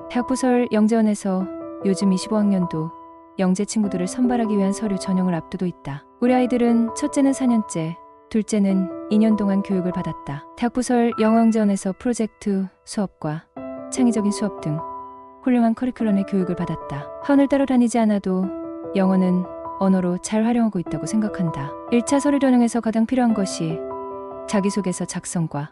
대학부설 영재원에서 요즘 25학년도 영재 친구들을 선발하기 위한 서류 전형을 앞두고 있다. 우리 아이들은 첫째는 4년째, 둘째는 2년 동안 교육을 받았다. 대학부설 영어영재원에서 프로젝트 수업과 창의적인 수업 등 훌륭한 커리큘럼의 교육을 받았다. 학원을 따로 다니지 않아도 영어는 언어로 잘 활용하고 있다고 생각한다. 1차 서류 전형에서 가장 필요한 것이 자기소개서 작성과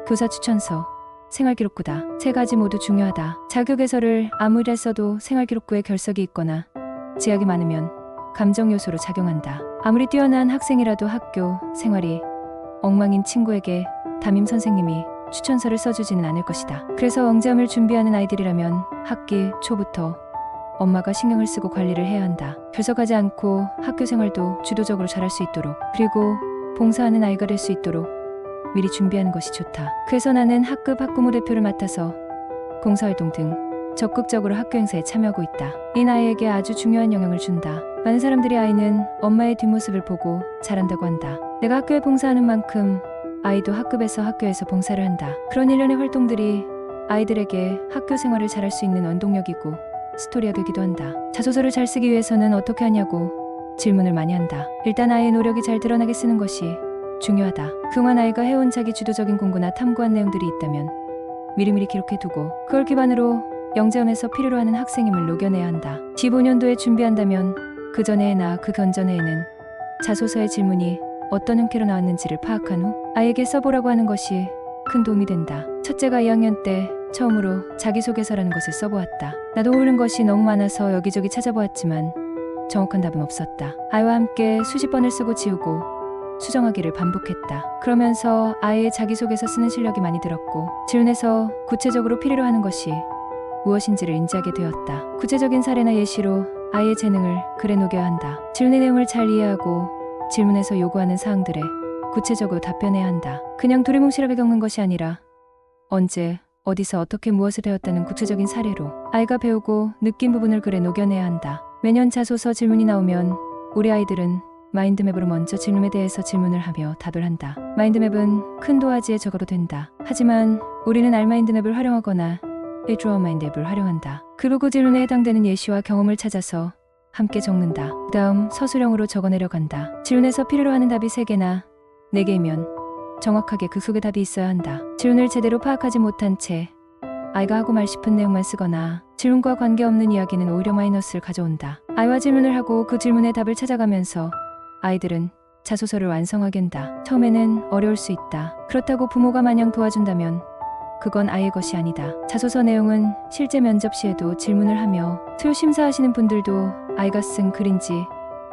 교사 추천서, 생활기록부다. 세 가지 모두 중요하다. 자격예서를 아무리 잘 써도 생활기록부에 결석이 있거나 제약이 많으면 감정 요소로 작용한다. 아무리 뛰어난 학생이라도 학교 생활이 엉망인 친구에게 담임 선생님이 추천서를 써주지는 않을 것이다. 그래서 영재함을 준비하는 아이들이라면 학기 초부터 엄마가 신경을 쓰고 관리를 해야 한다. 결석하지 않고 학교 생활도 주도적으로 잘할 수 있도록, 그리고 봉사하는 아이가 될 수 있도록 미리 준비하는 것이 좋다. 그래서 나는 학급 학부모 대표를 맡아서 봉사활동 등 적극적으로 학교 행사에 참여하고 있다. 이 나이에게 아주 중요한 영향을 준다. 많은 사람들이 아이는 엄마의 뒷모습을 보고 자란다고 한다. 내가 학교에 봉사하는 만큼 아이도 학급에서 학교에서 봉사를 한다. 그런 일련의 활동들이 아이들에게 학교 생활을 잘할 수 있는 원동력이고 스토리가 되기도 한다. 자소서를 잘 쓰기 위해서는 어떻게 하냐고 질문을 많이 한다. 일단 아이의 노력이 잘 드러나게 쓰는 것이 중요하다. 그동안 아이가 해온 자기 주도적인 공부나 탐구한 내용들이 있다면 미리미리 기록해두고 그걸 기반으로 영재원에서 필요로 하는 학생임을 녹여내야 한다. 15년도에 준비한다면 그 전해나 그 전전해에는 자소서의 질문이 어떤 형태로 나왔는지를 파악한 후 아이에게 써보라고 하는 것이 큰 도움이 된다. 첫째가 2학년 때 처음으로 자기소개서라는 것을 써보았다. 나도 모르는 것이 너무 많아서 여기저기 찾아보았지만 정확한 답은 없었다. 아이와 함께 수십 번을 쓰고 지우고 수정하기를 반복했다. 그러면서 아이의 자기소개서 쓰는 실력이 많이 늘었고 질문에서 구체적으로 필요로 하는 것이 무엇인지를 인지하게 되었다. 구체적인 사례나 예시로 아이의 재능을 글에 녹여야 한다. 질문의 내용을 잘 이해하고 질문에서 요구하는 사항들에 구체적으로 답변해야 한다. 그냥 두리뭉실하게 겪는 것이 아니라 언제, 어디서 어떻게 무엇을 배웠다는 구체적인 사례로 아이가 배우고 느낀 부분을 글에 녹여내야 한다. 매년 자소서 질문이 나오면 우리 아이들은 마인드맵으로 먼저 질문에 대해서 질문을 하며 답을 한다. 마인드맵은 큰 도화지에 적어도 된다. 하지만 우리는 알마인드맵을 활용하거나 일드로어마인드맵을 활용한다. 그리고 질문에 해당되는 예시와 경험을 찾아서 함께 적는다. 그 다음 서술형으로 적어내려간다. 질문에서 필요로 하는 답이 3개나 4개이면 정확하게 그 속에 답이 있어야 한다. 질문을 제대로 파악하지 못한 채 아이가 하고 말 싶은 내용만 쓰거나 질문과 관계없는 이야기는 오히려 마이너스를 가져온다. 아이와 질문을 하고 그 질문의 답을 찾아가면서 아이들은 자소서를 완성하게 한다. 처음에는 어려울 수 있다. 그렇다고 부모가 마냥 도와준다면 그건 아이의 것이 아니다. 자소서 내용은 실제 면접 시에도 질문을 하며 수요 심사하시는 분들도 아이가 쓴 글인지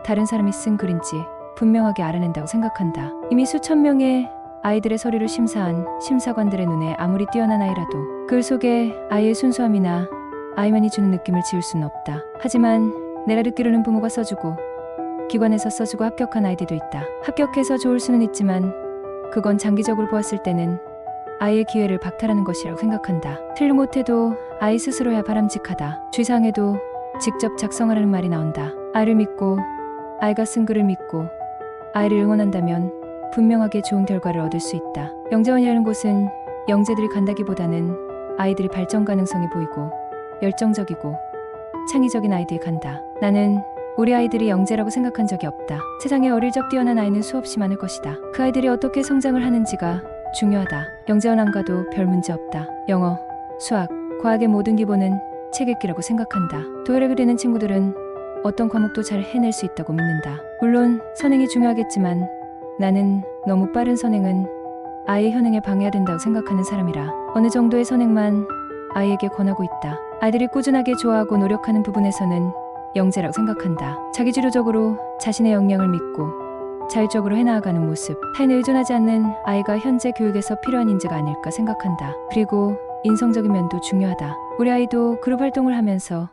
다른 사람이 쓴 글인지 분명하게 알아낸다고 생각한다. 이미 수천 명의 아이들의 서류를 심사한 심사관들의 눈에 아무리 뛰어난 아이라도 글 속에 아이의 순수함이나 아이만이 주는 느낌을 지울 수는 없다. 하지만 내가 듣기로는 부모가 써주고 기관에서 써주고 합격한 아이들도 있다. 합격해서 좋을 수는 있지만 그건 장기적으로 보았을 때는 아이의 기회를 박탈하는 것이라고 생각한다. 틀려 못해도 아이 스스로야 바람직하다. 주의사항에도 직접 작성하라는 말이 나온다. 아이를 믿고 아이가 쓴 글을 믿고 아이를 응원한다면 분명하게 좋은 결과를 얻을 수 있다. 영재원이라는 곳은 영재들이 간다기보다는 아이들이 발전 가능성이 보이고 열정적이고 창의적인 아이들이 간다. 나는 우리 아이들이 영재라고 생각한 적이 없다. 세상에 어릴 적 뛰어난 아이는 수없이 많을 것이다. 그 아이들이 어떻게 성장을 하는지가 중요하다. 영재원 안 가도 별 문제 없다. 영어, 수학, 과학의 모든 기본은 책 읽기라고 생각한다. 도열에 그리는 친구들은 어떤 과목도 잘 해낼 수 있다고 믿는다. 물론 선행이 중요하겠지만 나는 너무 빠른 선행은 아이의 현행에 방해가 된다고 생각하는 사람이라 어느 정도의 선행만 아이에게 권하고 있다. 아이들이 꾸준하게 좋아하고 노력하는 부분에서는 영재라고 생각한다. 자기주도적으로 자신의 역량을 믿고 자율적으로 해나가는 모습, 타인에 의존하지 않는 아이가 현재 교육에서 필요한 인재가 아닐까 생각한다. 그리고 인성적인 면도 중요하다. 우리 아이도 그룹 활동을 하면서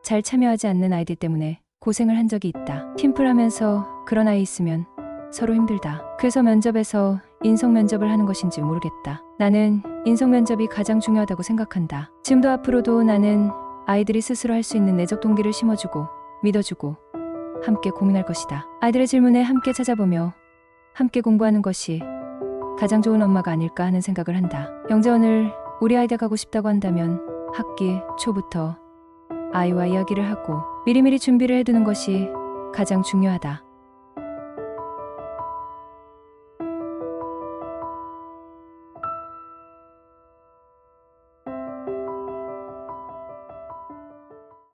잘 참여하지 않는 아이들 때문에 고생을 한 적이 있다. 팀플 하면서 그런 아이 있으면 서로 힘들다. 그래서 면접에서 인성 면접을 하는 것인지 모르겠다. 나는 인성 면접이 가장 중요하다고 생각한다. 지금도 앞으로도 나는 아이들이 스스로 할 수 있는 내적 동기를 심어주고 믿어주고 함께 고민할 것이다. 아이들의 질문에 함께 찾아보며 함께 공부하는 것이 가장 좋은 엄마가 아닐까 하는 생각을 한다. 영재원을 우리 아이가 가고 싶다고 한다면 학기 초부터 아이와 이야기를 하고 미리미리 준비를 해두는 것이 가장 중요하다.